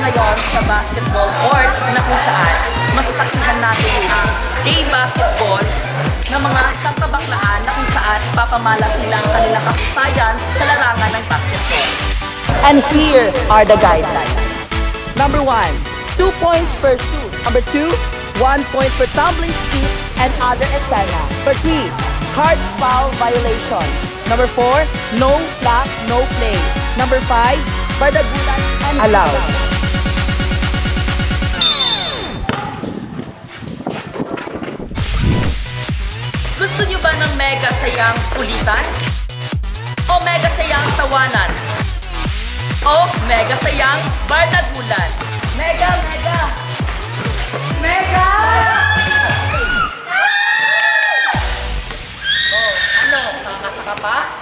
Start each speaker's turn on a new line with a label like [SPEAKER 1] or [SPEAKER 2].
[SPEAKER 1] ngayon sa basketball court na kung saan masasaksihan natin ang gay basketball ng mga isang kabaklaan na kung saan papamalas nila ang kanilang kapusayan sa larangan ng basketball. And here are the guidelines. Number 1, 2 points per shoot. Number 2, 1 point per tumbling feet and other etc. Number 3, hard foul violation. Number 4, no flag, no play. Number 5, bardagulan allowed. Gusto niyo ba ng mega sayang kulitan? O mega sayang tawanan? O mega sayang bardagulan? Mega, mega! Mega! Oh, ano? Kakasa ka pa?